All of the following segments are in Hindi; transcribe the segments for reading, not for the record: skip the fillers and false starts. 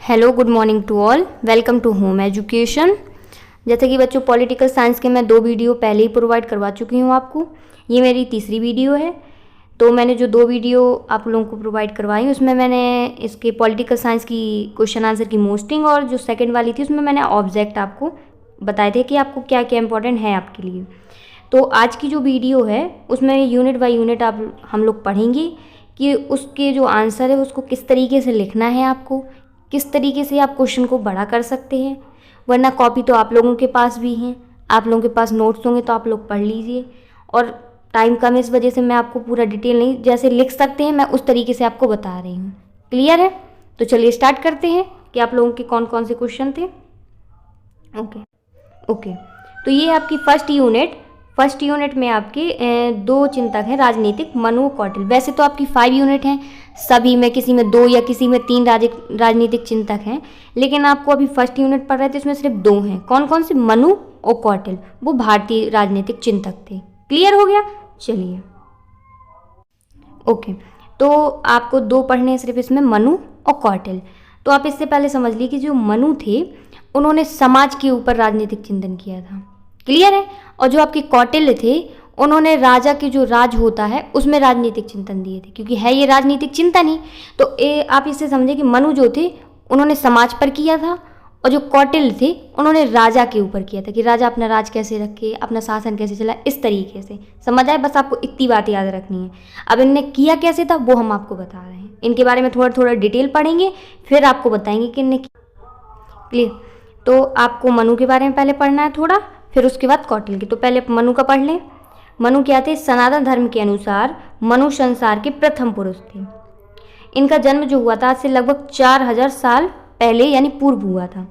Hello, good morning to all. Welcome to home education. जैसे कि बच्चों, पॉलिटिकल साइंस के मैं 2 वीडियो पहले ही प्रोवाइड करवा चुकी हूँ आपको। ये मेरी तीसरी वीडियो है। तो मैंने जो 2 वीडियो आप लोगों को प्रोवाइड करवाई, उसमें मैंने इसके पॉलिटिकल साइंस की क्वेश्चन आंसर की मोस्टिंग, और जो सेकंड वाली थी उसमें मैंने ऑब्जेक्ट आपको बताए थे कि आपको क्या क्या इंपॉर्टेंट है आपके लिए। तो आज की जो वीडियो है उसमें यूनिट बाय यूनिट हम लोग पढ़ेंगे कि उसके जो आंसर है उसको किस तरीके से लिखना है, आपको किस तरीके से आप क्वेश्चन को बड़ा कर सकते हैं। वरना कॉपी तो आप लोगों के पास भी हैं, आप लोगों के पास नोट्स होंगे तो आप लोग पढ़ लीजिए। और टाइम कम है, इस वजह से मैं आपको पूरा डिटेल नहीं, जैसे लिख सकते हैं मैं उस तरीके से आपको बता रही हूँ। क्लियर है? तो चलिए स्टार्ट करते हैं कि आप लोगों के कौन कौन से क्वेश्चन थे। ओके, तो ये है आपकी फर्स्ट यूनिट में आपके 2 चिंतक हैं राजनीतिक, मनु कौटिल्य। वैसे तो आपकी 5 यूनिट हैं, सभी में किसी में 2 या किसी में 3 राजनीतिक चिंतक हैं, लेकिन आपको अभी फर्स्ट यूनिट पढ़ रहे थे, इसमें सिर्फ 2 हैं। कौन कौन से? मनु और कौटिल्य, वो भारतीय राजनीतिक चिंतक थे। क्लियर हो गया? चलिए ओके, तो आपको 2 पढ़ने हैं सिर्फ इसमें, मनु और कौटिल्य। तो आप इससे पहले समझ लीजिए कि जो मनु थे उन्होंने समाज के ऊपर राजनीतिक चिंतन किया था। क्लियर है? और जो आपके कौटिल्य थे उन्होंने राजा के जो राज होता है उसमें राजनीतिक चिंतन दिए थे, क्योंकि है ये राजनीतिक चिंतन ही। तो आप इससे समझे कि मनु जो थे उन्होंने समाज पर किया था, और जो कौटिल्य थे उन्होंने राजा के ऊपर किया था कि राजा अपना राज कैसे रखे, अपना शासन कैसे चला, इस तरीके से। समझ आए? बस आपको इतनी बात याद रखनी है। अब इनने किया कैसे था वो हम आपको बता रहे हैं। इनके बारे में थोड़ा थोड़ा डिटेल पढ़ेंगे, फिर आपको बताएंगे कि इनने। क्लियर? तो आपको मनु के बारे में पहले पढ़ना है थोड़ा, फिर उसके बाद कौटिल्य की। तो पहले मनु का पढ़ लें। मनु क्या थे? सनातन धर्म के अनुसार मनु संसार के प्रथम पुरुष थे। इनका जन्म जो हुआ था आज से लगभग 4000 साल पहले यानी पूर्व हुआ था।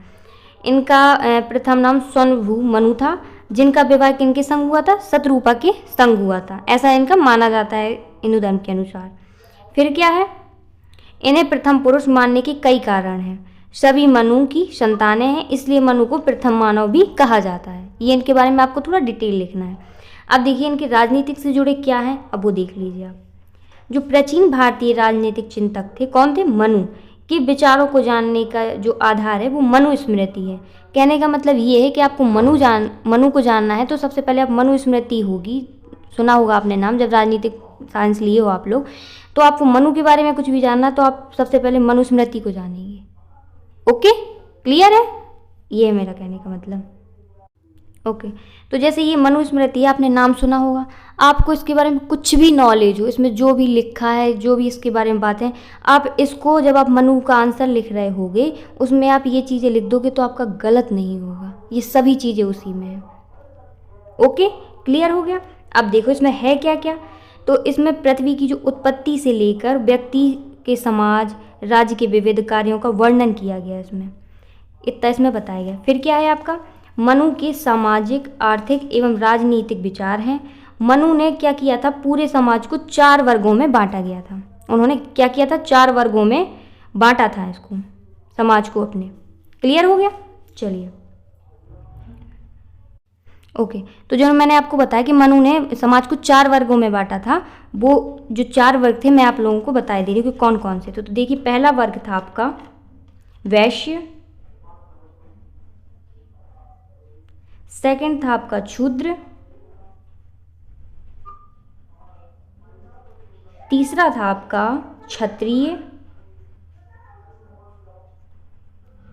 इनका प्रथम नाम स्वयंभू मनु था, जिनका विवाह किनके संग हुआ था? शतरूपा के संग हुआ था, ऐसा इनका माना जाता है हिंदू धर्म के अनुसार। फिर क्या है? इन्हें प्रथम पुरुष मानने के कई कारण हैं। सभी मनु की संतानें हैं, इसलिए मनु को प्रथम मानव भी कहा जाता है। ये इनके बारे में आपको थोड़ा डिटेल लिखना है। अब देखिए इनके राजनीतिक से जुड़े क्या है, अब वो देख लीजिए आप। जो प्राचीन भारतीय राजनीतिक चिंतक थे, कौन थे? मनु। के विचारों को जानने का जो आधार है वो मनु स्मृति है। कहने का मतलब ये है कि आपको मनु को जानना है तो सबसे पहले आप मनु स्मृति होगी, सुना होगा आपने नाम, जब राजनीतिक साइंस लिए हो आप लोग, तो आपको मनु के बारे में कुछ भी जानना तो आप सबसे पहले मनु स्मृति को जानेंगे। ओके, क्लियर है? ये है मेरा कहने का मतलब। ओके, तो जैसे ये मनु स्मृति है, आपने नाम सुना होगा, आपको इसके बारे में कुछ भी नॉलेज हो, इसमें जो भी लिखा है, जो भी इसके बारे में बातें, आप इसको जब आप मनु का आंसर लिख रहे होगे उसमें आप ये चीज़ें लिख दोगे तो आपका गलत नहीं होगा। ये सभी चीज़ें उसी में है। ओके, क्लियर हो गया? अब देखो इसमें है क्या क्या। तो इसमें पृथ्वी की जो उत्पत्ति से लेकर व्यक्ति के समाज राज्य के विविध कार्यों का वर्णन किया गया, इसमें इतना इसमें बताया गया। फिर क्या है आपका? मनु के सामाजिक, आर्थिक एवं राजनीतिक विचार हैं। मनु ने क्या किया था? पूरे समाज को 4 वर्गों में बांटा गया था। उन्होंने क्या किया था? 4 वर्गों में बांटा था इसको, समाज को अपने। क्लियर हो गया? चलिए ओके, तो जो मैंने आपको बताया कि मनु ने समाज को 4 वर्गों में बांटा था, वो जो 4 वर्ग थे मैं आप लोगों को बता दे रही हूँ कि कौन कौन से। तो देखिए पहला वर्ग था आपका वैश्य, सेकंड था आपका शूद्र, तीसरा था आपका क्षत्रिय,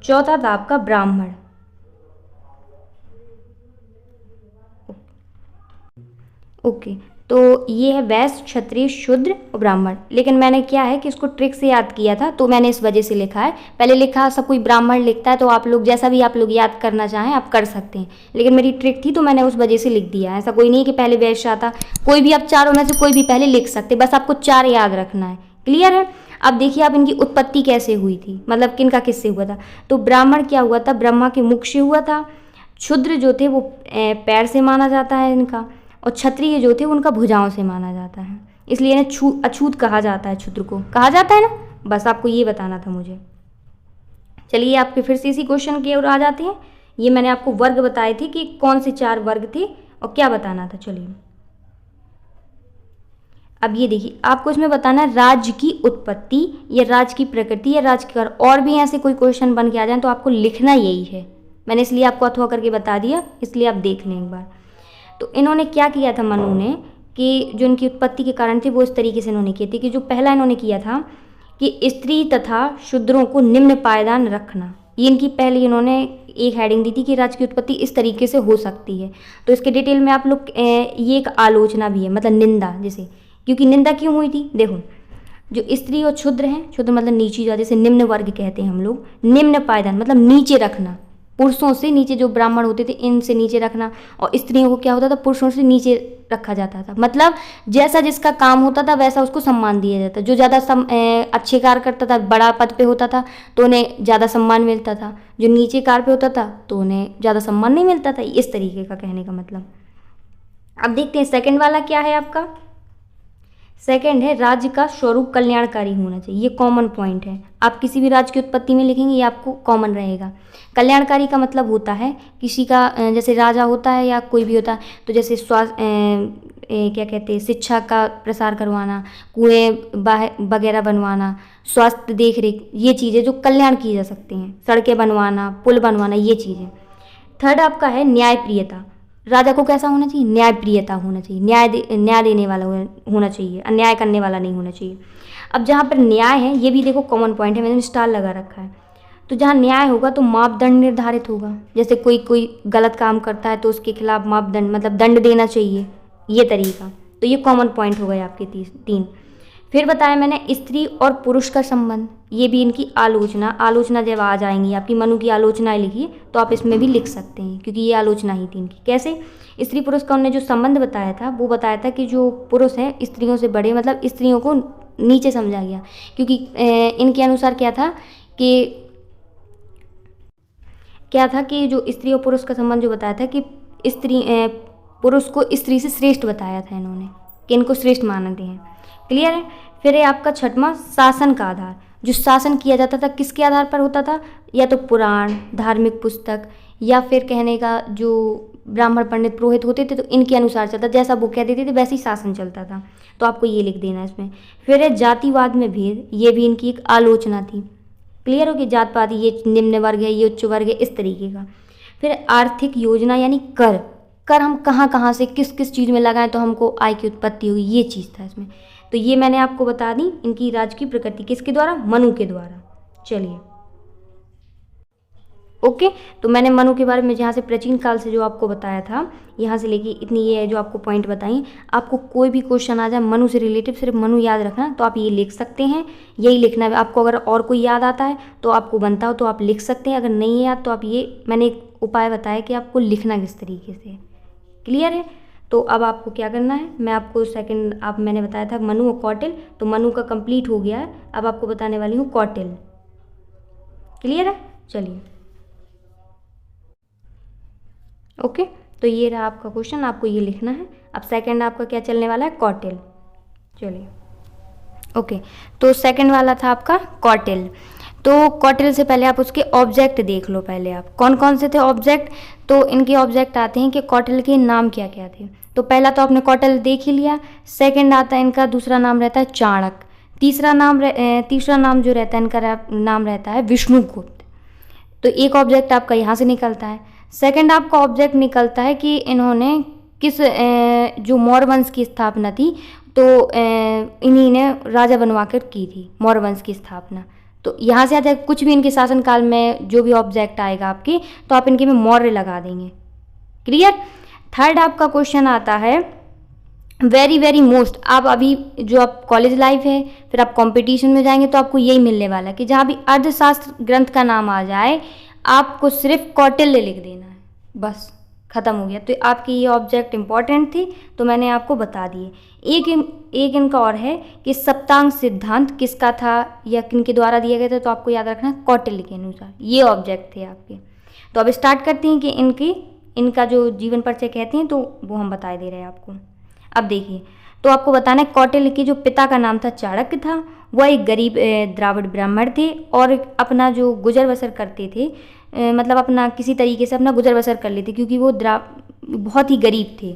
चौथा था आपका ब्राह्मण। ओके, तो ये है वैश्य, क्षत्रिय, शूद्र और ब्राह्मण। लेकिन मैंने क्या है कि इसको ट्रिक से याद किया था, तो मैंने इस वजह से लिखा है। पहले लिखा सब कोई ब्राह्मण लिखता है, तो आप लोग जैसा भी आप लोग याद करना चाहें आप कर सकते हैं, लेकिन मेरी ट्रिक थी तो मैंने उस वजह से लिख दिया। ऐसा कोई नहीं कि पहले वैश्य आता, कोई भी आप चारों में से कोई भी पहले लिख सकते, बस आपको 4 याद रखना है। क्लियर है? अब देखिए आप इनकी उत्पत्ति कैसे हुई थी, मतलब किनका किससे हुआ था। तो ब्राह्मण क्या हुआ था? ब्रह्मा के मुख से हुआ था। शूद्र जो थे वो पैर से माना जाता है इनका, और क्षत्रिय जो थे उनका भुजाओं से माना जाता है, इसलिए इन्हें अछूत कहा जाता है। शूद्र को कहा जाता है ना, बस आपको ये बताना था मुझे। चलिए आपके फिर से इसी क्वेश्चन की ओर आ जाते हैं। ये मैंने आपको वर्ग बताए थे कि कौन से 4 वर्ग थे और क्या बताना था। चलिए अब ये देखिए, आपको इसमें बताना है राज्य की उत्पत्ति या राज्य की प्रकृति या राज्य के कारण, और भी ऐसे कोई क्वेश्चन बन के आ जाए तो आपको लिखना यही है। मैंने इसलिए आपको अथवा करके बता दिया, इसलिए आप देख लें एक बार। तो इन्होंने क्या किया था मनु ने, कि जो इनकी उत्पत्ति के कारण थे वो इस तरीके से इन्होंने किए थे कि जो पहला इन्होंने किया था कि स्त्री तथा शूद्रों को निम्न पायदान रखना। ये इनकी पहले इन्होंने एक हेडिंग दी थी कि राज्य की उत्पत्ति इस तरीके से हो सकती है। तो इसके डिटेल में आप लोग ये एक आलोचना भी है, मतलब निंदा, जैसे क्योंकि निंदा क्यों हुई थी, देखो जो स्त्री और क्षुद्र हैं, क्षुद्र मतलब नीची जाति, जैसे निम्न वर्ग कहते हैं हम लोग, निम्न पायदान मतलब नीचे रखना, पुरुषों से नीचे, जो ब्राह्मण होते थे इनसे नीचे रखना, और स्त्रियों को क्या होता था, पुरुषों से नीचे रखा जाता था। मतलब जैसा जिसका काम होता था वैसा उसको सम्मान दिया जाता। जो ज़्यादा अच्छे कार्य करता था, बड़ा पद पे होता था, तो उन्हें ज़्यादा सम्मान मिलता था। जो नीचे कार्य पे होता था तो उन्हें ज़्यादा सम्मान नहीं मिलता था। इस तरीके का कहने का मतलब। अब देखते हैं सेकंड वाला क्या है आपका। सेकंड है राज्य का स्वरूप कल्याणकारी होना चाहिए। ये कॉमन पॉइंट है, आप किसी भी राज्य की उत्पत्ति में लिखेंगे ये आपको कॉमन रहेगा। कल्याणकारी का मतलब होता है किसी का, जैसे राजा होता है या कोई भी होता है, तो जैसे स्वास्थ्य क्या कहते हैं, शिक्षा का प्रसार करवाना, कुएं वगैरह बनवाना, स्वास्थ्य देख रेख, ये चीज़ें जो कल्याण की जा सकती हैं, सड़कें बनवाना, पुल बनवाना, ये चीज़ें। थर्ड आपका है न्यायप्रियता। राजा को कैसा होना चाहिए, न्यायप्रियता होना चाहिए, न्याय देने वाला होना चाहिए, अन्याय करने वाला नहीं होना चाहिए। अब जहाँ पर न्याय है, ये भी देखो कॉमन पॉइंट है, मैंने स्टार लगा रखा है। तो जहाँ न्याय होगा तो मापदंड निर्धारित होगा। जैसे कोई गलत काम करता है तो उसके खिलाफ मापदंड मतलब दंड देना चाहिए, ये तरीका। तो ये कॉमन पॉइंट हो गए आपके 3। फिर बताया मैंने स्त्री और पुरुष का संबंध, ये भी इनकी आलोचना जब आ जाएंगी आपकी, मनु की आलोचनाएं लिखिए तो आप इसमें भी लिख सकते हैं, क्योंकि ये आलोचना ही थी इनकी। कैसे, स्त्री पुरुष का उन्होंने जो संबंध बताया था वो बताया था कि जो पुरुष हैं स्त्रियों से बड़े, मतलब स्त्रियों को नीचे समझा गया। क्योंकि इनके अनुसार क्या था कि जो स्त्री और पुरुष का संबंध जो बताया था कि पुरुष को स्त्री से श्रेष्ठ बताया था इन्होंने, कि इनको श्रेष्ठ मानते हैं। क्लियर है। फिर है आपका छठवां शासन का आधार। जो शासन किया जाता था किसके आधार पर होता था, या तो पुराण, धार्मिक पुस्तक, या फिर कहने का जो ब्राह्मण पंडित पुरोहित होते थे तो इनके अनुसार चलता, जैसा वो कह देते थे वैसे ही शासन चलता था। तो आपको ये लिख देना है इसमें। फिर है जातिवाद में भेद, ये भी इनकी एक आलोचना थी। क्लियर हो कि जात पात, ये निम्न वर्ग है, ये उच्च वर्ग है, इस तरीके का। फिर आर्थिक योजना यानी कर हम कहाँ कहाँ से किस किस चीज़ में लगाएं तो हमको आय की उत्पत्ति होगी, ये चीज़ था इसमें। तो ये मैंने आपको बता दी इनकी राज्य की प्रकृति किसके द्वारा, मनु के द्वारा। चलिए ओके। तो मैंने मनु के बारे में जहाँ से प्राचीन काल से जो आपको बताया था, यहाँ से लेके इतनी ये जो आपको पॉइंट बताई। आपको कोई भी क्वेश्चन आ जाए मनु से रिलेटिव, सिर्फ मनु याद रखना, तो आप ये लिख सकते हैं, यही लिखना है आपको। अगर और कोई याद आता है तो आपको बनता हो तो आप लिख सकते हैं, अगर नहीं है याद तो आप ये मैंने एक उपाय बताया कि आपको लिखना किस तरीके से। क्लियर है। तो अब आपको क्या करना है, मैं आपको मैंने बताया था मनु और कौटिल्य, तो मनु का कंप्लीट हो गया है। अब आपको बताने वाली हूँ कौटिल्य। क्लियर है। चलिए ओके। तो ये रहा आपका क्वेश्चन, आपको ये लिखना है। अब सेकंड आपका क्या चलने वाला है, कौटिल्य। चलिए ओके। तो सेकंड वाला था आपका कौटिल्य। तो कौटिल्य से पहले आप उसके ऑब्जेक्ट देख लो। पहले आप कौन कौन से थे ऑब्जेक्ट, तो इनके ऑब्जेक्ट आते हैं कि कौटिल्य के नाम क्या क्या थे। तो पहला तो आपने कौटिल्य देख ही लिया। सेकंड आता है इनका, दूसरा नाम रहता है चाणक्य। तीसरा नाम जो रहता है इनका नाम रहता है विष्णुगुप्त। तो एक ऑब्जेक्ट आपका यहाँ से निकलता है। सेकंड आपका ऑब्जेक्ट निकलता है कि इन्होंने किस जो मौर्य वंश की स्थापना थी, तो इन्हीं ने राजा बनवा कर की थी मौर्य वंश की स्थापना। तो यहाँ से आता है कुछ भी इनके शासनकाल में जो भी ऑब्जेक्ट आएगा आपके, तो आप इनके में मौर्य लगा देंगे। क्लियर। थर्ड आपका क्वेश्चन आता है वेरी वेरी मोस्ट। आप अभी जो आप कॉलेज लाइफ है, फिर आप कंपटीशन में जाएंगे तो आपको यही मिलने वाला है कि जहाँ भी अर्थशास्त्र ग्रंथ का नाम आ जाए आपको सिर्फ कौटिल्य लिख देना है, बस खत्म हो गया। तो आपकी ये ऑब्जेक्ट इंपॉर्टेंट थी तो मैंने आपको बता दिए। एक इनका और है कि सप्तांग सिद्धांत किसका था या किन के द्वारा दिया गया था, तो आपको याद रखना है कौटिल्य के अनुसार। ये ऑब्जेक्ट थे आपके। तो अब स्टार्ट करते हैं कि इनका जो जीवन परिचय कहते हैं तो वो हम बता दे रहे हैं आपको। अब देखिए, तो आपको बताना है कौटिल्य के जो पिता का नाम था चाणक्य था। वह एक गरीब द्राविड़ ब्राह्मण थे और अपना जो गुजर बसर करते थे, मतलब अपना किसी तरीके से अपना गुजर बसर कर लेते, क्योंकि वो बहुत ही गरीब थे।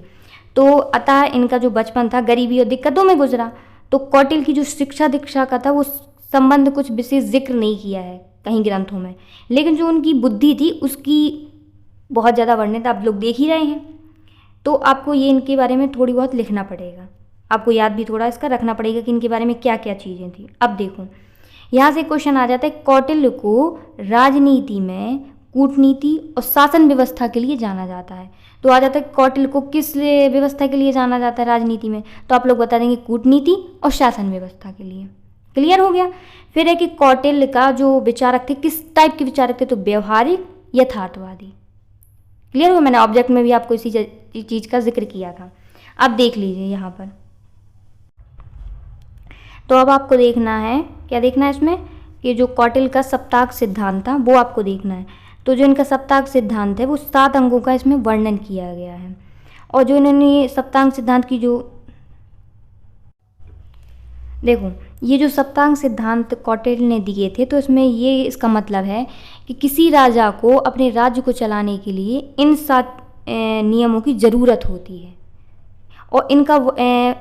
तो अतः इनका जो बचपन था गरीबी और दिक्कतों में गुजरा। तो कौटिल्य की जो शिक्षा दीक्षा का था वो संबंध कुछ विशेष जिक्र नहीं किया है कहीं ग्रंथों में, लेकिन जो उनकी बुद्धि थी उसकी बहुत ज़्यादा वर्णित आप लोग देख ही रहे हैं। तो आपको ये इनके बारे में थोड़ी बहुत लिखना पड़ेगा, आपको याद भी थोड़ा इसका रखना पड़ेगा कि इनके बारे में क्या क्या चीज़ें थी। अब देखो यहाँ से क्वेश्चन आ जाता है, कौटिल्य को राजनीति में कूटनीति और शासन व्यवस्था के लिए जाना जाता है। तो आ जाता है कौटिल्य को किस व्यवस्था के लिए जाना जाता है राजनीति में, तो आप लोग बता देंगे कूटनीति और शासन व्यवस्था के लिए। क्लियर हो गया। फिर है कि कौटिल्य का जो विचारक थे किस टाइप के विचारक थे, तो व्यवहारिक यथार्थवादी। क्लियर हो, मैंने ऑब्जेक्ट में भी आपको इसी चीज़ का जिक्र किया था। अब देख लीजिए यहाँ पर, तो अब आपको देखना है, क्या देखना है इसमें कि जो कौटिल्य का सप्ताह सिद्धांत था वो आपको देखना है। तो जो इनका सप्ताह सिद्धांत है वो 7 अंगों का इसमें वर्णन किया गया है। और जो इन्होंने सप्तांग सिद्धांत की जो देखो ये जो सप्तांग सिद्धांत कौटिल्य ने दिए थे, तो इसमें ये इसका मतलब है कि किसी राजा को अपने राज्य को चलाने के लिए इन 7 नियमों की ज़रूरत होती है। और इनका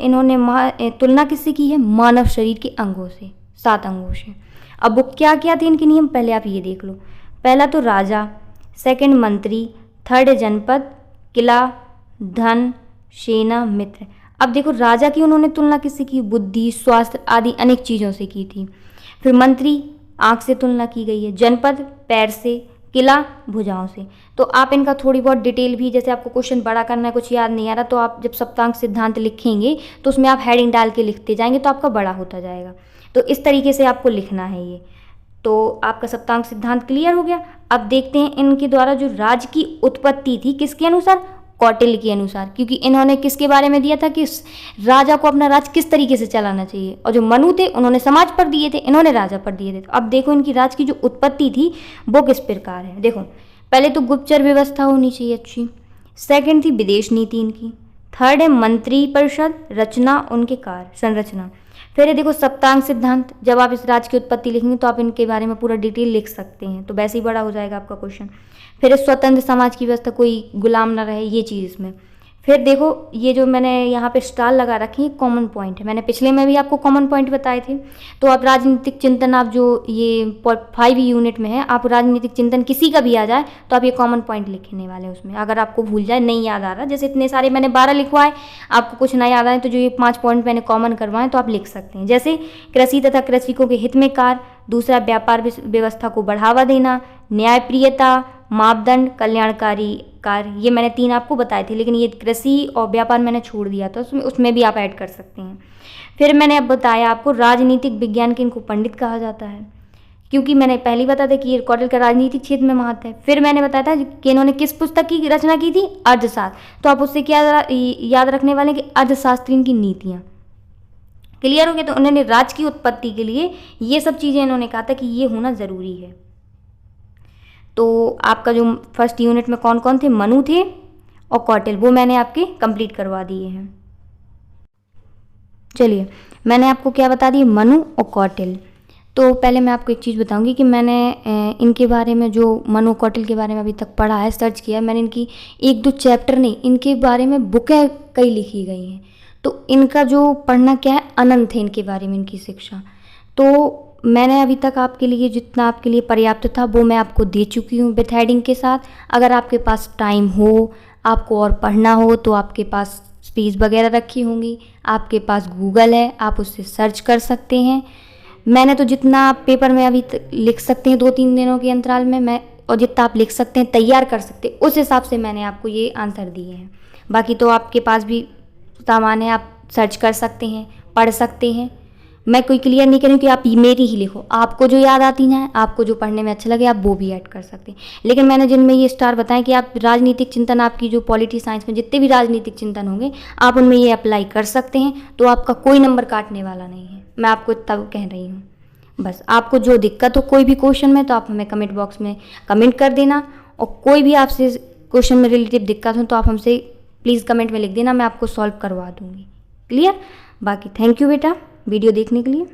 इन्होंने तुलना किससे की है, मानव शरीर के अंगों से, 7 अंगों से। अब वो क्या क्या थे इनके नियम, पहले आप ये देख लो। पहला तो राजा, सेकंड मंत्री, थर्ड जनपद, किला, धन, सेना, मित्र। अब देखो राजा की उन्होंने तुलना किससे की, बुद्धि, स्वास्थ्य आदि अनेक चीज़ों से की थी। फिर मंत्री, आँख से तुलना की गई है, जनपद पैर से, किला भुजाओं से। तो आप इनका थोड़ी बहुत डिटेल भी, जैसे आपको क्वेश्चन बड़ा करना है, कुछ याद नहीं आ रहा, तो आप जब सप्तांग सिद्धांत लिखेंगे तो उसमें आप हेडिंग डाल के लिखते जाएंगे तो आपका बड़ा होता जाएगा। तो इस तरीके से आपको लिखना है ये। तो आपका सप्तांग सिद्धांत क्लियर हो गया। अब देखते हैं इनके द्वारा जो राज्य की उत्पत्ति थी किसके अनुसार, कौटिल्य के अनुसार, क्योंकि इन्होंने किसके बारे में दिया था कि राजा को अपना राज्य किस तरीके से चलाना चाहिए। और जो मनु थे उन्होंने समाज पर दिए थे, इन्होंने राजा पर दिए थे। तो अब देखो इनकी राज्य की जो उत्पत्ति थी वो किस प्रकार है। देखो पहले तो गुप्तचर व्यवस्था होनी चाहिए अच्छी, सेकंड थी विदेश नीति इनकी, थर्ड है मंत्री परिषद, रचना उनके कार्य संरचना। फिर ये देखो सप्तांग सिद्धांत, जब आप इस राज्य की उत्पत्ति लिखेंगे तो आप इनके बारे में पूरा डिटेल लिख सकते हैं, तो वैसे ही बड़ा हो जाएगा आपका क्वेश्चन। फिर स्वतंत्र समाज की व्यवस्था, कोई गुलाम ना रहे, ये चीज़ इसमें। फिर देखो ये जो मैंने यहाँ पे स्टार लगा रखी है कॉमन पॉइंट है, मैंने पिछले में भी आपको कॉमन पॉइंट बताए थे। तो आप राजनीतिक चिंतन, आप जो ये 5 यूनिट में है, आप राजनीतिक चिंतन किसी का भी आ जाए तो आप ये कॉमन पॉइंट लिखने वाले हैं उसमें। अगर आपको भूल जाए, नहीं याद आ रहा, जैसे इतने सारे मैंने 12 लिखवाए, आपको कुछ नहीं याद आए तो जो ये 5 पॉइंट मैंने कॉमन करवाएं तो आप लिख सकते हैं। जैसे कृषि तथा कृषकों के हित में कार्य, दूसरा व्यापार व्यवस्था को बढ़ावा देना, न्यायप्रियता, मापदंड, कल्याणकारी कार्य, ये मैंने 3 आपको बताए थे, लेकिन ये कृषि और व्यापार मैंने छोड़ दिया था, उसमें भी आप ऐड कर सकते हैं। फिर मैंने अब बताया आपको राजनीतिक विज्ञान के इनको पंडित कहा जाता है, क्योंकि मैंने पहले ही बताया था कि ये कौटिल्य का राजनीतिक क्षेत्र में महत्व है। फिर मैंने बताया था कि इन्होंने किस पुस्तक की रचना की थी, अर्थशास्त्र। तो आप उससे क्या याद रखने वाले कि अर्थशास्त्री की नीतियाँ। क्लियर हो गया। तो उन्होंने राज्य की उत्पत्ति के लिए ये सब चीज़ें इन्होंने कहा था कि ये होना ज़रूरी है। तो आपका जो फर्स्ट यूनिट में कौन कौन थे, मनु थे और कौटिल्य, वो मैंने आपके कंप्लीट करवा दिए हैं। चलिए मैंने आपको क्या बता दिया, मनु और कौटिल्य। तो पहले मैं आपको एक चीज़ बताऊंगी कि मैंने इनके बारे में, जो मनु कौटिल्य के बारे में अभी तक पढ़ा है, सर्च किया है मैंने, इनकी 1-2 चैप्टर नहीं, इनके बारे में बुकें कई लिखी गई हैं। तो इनका जो पढ़ना क्या है, अनंत है इनके बारे में, इनकी शिक्षा। तो मैंने अभी तक आपके लिए जितना आपके लिए पर्याप्त था वो मैं आपको दे चुकी हूँ विथ हेडिंग के साथ। अगर आपके पास टाइम हो, आपको और पढ़ना हो, तो आपके पास स्पीच वगैरह रखी होंगी, आपके पास गूगल है, आप उससे सर्च कर सकते हैं। मैंने तो जितना आप पेपर में अभी लिख सकते हैं 2-3 दिनों के अंतराल में, मैं और जितना आप लिख सकते हैं, तैयार कर सकते हैं, उस हिसाब से मैंने आपको ये आंसर दिए हैं। बाकी तो आपके पास भी सामान है, आप सर्च कर सकते हैं, पढ़ सकते हैं। मैं कोई क्लियर नहीं करूँ कि आप मेरी ही लिखो, आपको जो याद आती हैं, आपको जो पढ़ने में अच्छा लगे आप वो भी ऐड कर सकते हैं। लेकिन मैंने जिनमें ये स्टार बताएं कि आप राजनीतिक चिंतन, आपकी जो पॉलिटी साइंस में जितने भी राजनीतिक चिंतन होंगे, आप उनमें ये अप्लाई कर सकते हैं, तो आपका कोई नंबर काटने वाला नहीं है। मैं आपको तब कह रही हूँ। बस आपको जो दिक्कत हो कोई भी क्वेश्चन में, तो आप हमें कमेंट बॉक्स में कमेंट कर देना, और कोई भी आपसे क्वेश्चन में रिलेटिव दिक्कत हो तो आप हमसे प्लीज़ कमेंट में लिख देना, मैं आपको सॉल्व करवा दूँगी। क्लियर। बाकी थैंक यू बेटा वीडियो देखने के लिए।